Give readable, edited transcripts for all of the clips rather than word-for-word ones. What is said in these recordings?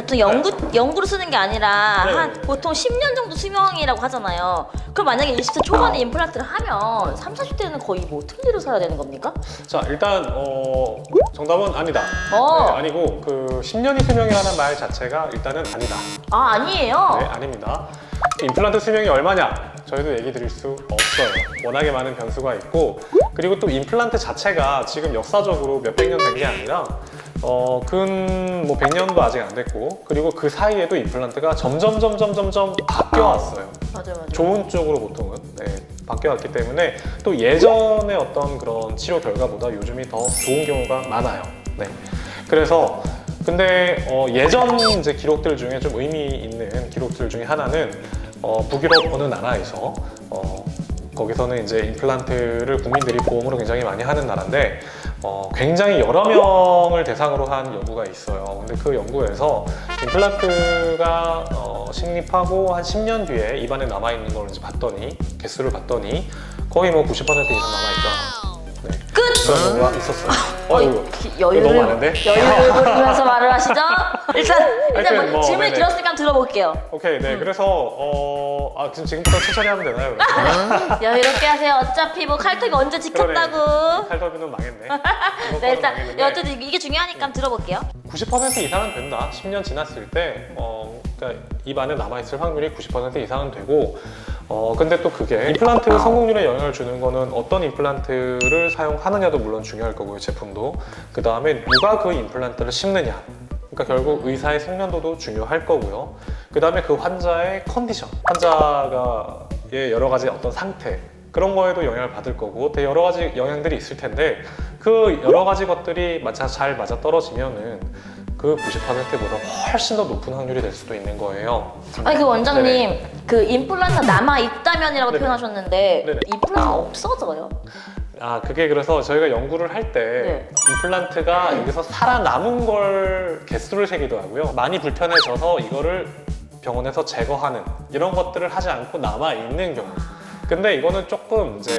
보통 연구로 쓰는 게 아니라 네. 한 보통 10년 정도 수명이라고 하잖아요. 그럼 만약에 20대 초반에 임플란트를 하면 30, 40대는 거의 뭐 틀니로 살아야 되는 겁니까? 자, 일단 정답은 아니다. 어. 네, 아니고 그 10년이 수명이라는 말 자체가 일단은 아니다. 아, 아니에요. 네, 아닙니다. 임플란트 수명이 얼마냐? 저희도 얘기 드릴 수 없어요. 워낙에 많은 변수가 있고, 그리고 또 임플란트 자체가 지금 역사적으로 몇백 년 된 게 아니라 근 뭐 100년도 아직 안 됐고, 그리고 그 사이에도 임플란트가 점점 바뀌어왔어요. 맞아요. 좋은 쪽으로 보통은 바뀌어왔기 때문에 또 예전의 어떤 그런 치료 결과보다 요즘이 더 좋은 경우가 많아요. 네. 그래서 근데 예전 이제 기록들 중에 좀 의미 있는 기록들 중에 하나는 북유럽 어느 나라에서 거기서는 이제 임플란트를 국민들이 보험으로 굉장히 많이 하는 나라인데 굉장히 여러 명을 대상으로 한 연구가 있어요. 근데 그 연구에서 임플란트가 식립하고 한 10년 뒤에 입안에 남아있는 걸 이제 봤더니 개수를 봤더니 거의 뭐 90% 이상 남아있더라고요. 네. 끝! 그런 연구가 있었어요. 어이구, 여유를 너무 많은데? 여유를 부리면서 말을 하시죠? 일단 뭐 질문이 네네. 길었으니까 들어볼게요. 오케이, 네. 그래서 지금부터 천천히 하면 되나요? 여유롭게 하세요. 어차피 뭐 칼퇴가 언제 지켰다고. 탈더비는 망했네. 네, 일단 어쨌든 이게 중요하니까 들어볼게요. 90% 이상은 된다. 10년 지났을 때 그러니까 입 안에 남아있을 확률이 90% 이상은 되고 근데 또 그게 임플란트 성공률에 영향을 주는 거는 어떤 임플란트를 사용하느냐도 물론 중요할 거고요, 제품도. 그 다음에 누가 그 임플란트를 심느냐, 그러니까 결국 의사의 숙련도도 중요할 거고요. 그 다음에 그 환자의 컨디션, 환자가의 여러 가지 어떤 상태, 그런 거에도 영향을 받을 거고 되게 여러 가지 영향들이 있을 텐데 그 여러 가지 것들이 잘 맞아 떨어지면은 그 90%보다 훨씬 더 높은 확률이 될 수도 있는 거예요. 아니 그 원장님 네네. 그 임플란트 남아 있다면이라고 네네. 표현하셨는데 네네. 임플란트 없어져요? 그게 그래서 저희가 연구를 할 때 네. 임플란트가 여기서 살아남은 걸 개수를 세기도 하고요. 많이 불편해져서 이거를 병원에서 제거하는 이런 것들을 하지 않고 남아있는 경우. 근데 이거는 조금 이제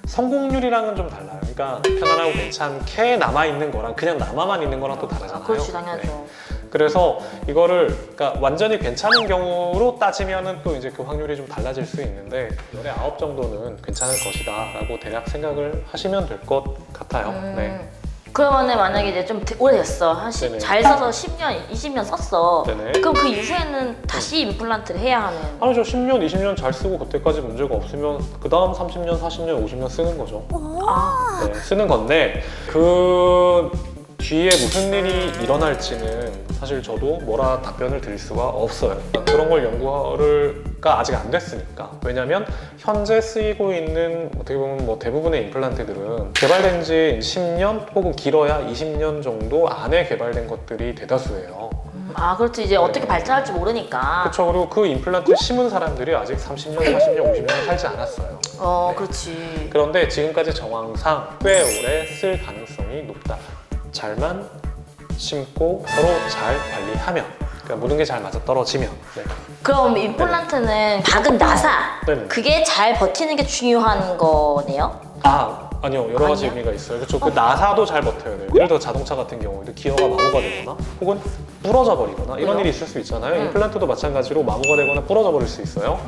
성공률이랑은 좀 달라요. 그러니까 편안하고 괜찮게 남아있는 거랑 그냥 남아만 있는 거랑 또 다르잖아요. 그렇지, 당연하죠. 네. 그래서 이거를 그러니까 완전히 괜찮은 경우로 따지면은 또 이제 그 확률이 좀 달라질 수 있는데 10에 9 정도는 괜찮을 것이다 라고 대략 생각을 하시면 될 것 같아요. 네. 그러면은 만약에 이제 좀 오래됐어. 네네. 잘 써서 10년, 20년 썼어. 네네. 그럼 그 이후에는 다시 임플란트를 해야 하는. 아니죠. 10년, 20년 잘 쓰고 그때까지 문제가 없으면 그 다음 30년, 40년, 50년 쓰는 거죠. 아, 네, 쓰는 건데 그 뒤에 무슨 일이 일어날지는 사실 저도 뭐라 답변을 드릴 수가 없어요. 그런 걸 연구가 아직 안 됐으니까. 왜냐면 현재 쓰이고 있는 어떻게 보면 뭐 대부분의 임플란트들은 개발된 지 10년 혹은 길어야 20년 정도 안에 개발된 것들이 대다수예요. 그렇지. 이제 어떻게 발전할지 모르니까. 그렇죠. 그리고 그 임플란트 심은 사람들이 아직 30년, 40년, 50년 살지 않았어요. 네. 그렇지. 그런데 지금까지 정황상 꽤 오래 쓸 가능성이 높다. 잘만 심고 서로 잘 관리하면, 그러니까 모든 게 잘 맞아 떨어지면. 네. 그럼 임플란트는 박은 나사. 네네. 그게 잘 버티는 게 중요한 거네요? 아니요. 여러 가지 아니야? 의미가 있어요. 그렇죠. 그 나사도 잘 버텨야 돼요. 예를 들어 자동차 같은 경우에도 기어가 마모가 되거나 혹은 부러져 버리거나 이런 왜요? 일이 있을 수 있잖아요. 임플란트도 마찬가지로 마모가 되거나 부러져 버릴 수 있어요.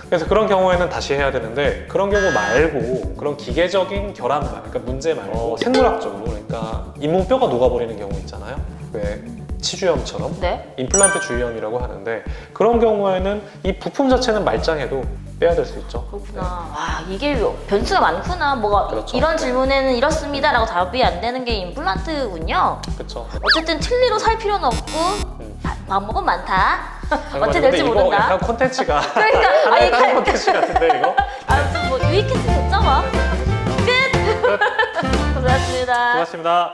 그래서 그런 경우에는 다시 해야 되는데 그런 경우 말고 그런 기계적인 결함만, 그러니까 문제 말고 생물학적으로, 그러니까 잇몸뼈가 녹아버리는 경우 있잖아요. 왜 치주염처럼 네. 임플란트 주위염이라고 하는데 그런 경우에는 이 부품 자체는 말짱해도 빼야 될 수 있죠. 그렇구나. 와, 이게 변수가 많구나. 뭐가 그렇죠. 이런 질문에는 이렇습니다 라고 답이 안 되는 게 임플란트군요. 그렇죠. 어쨌든 틀니로 살 필요는 없고 방법은 많다. 어떻게 근데 될지 이거 모른다. 약간 콘텐츠가 그러니까 하나의 아니, 다른 콘텐츠 같은데 이거? 아무튼 뭐 유익했으면 됐죠 뭐. 끝. 고생하셨습니다. 고맙습니다.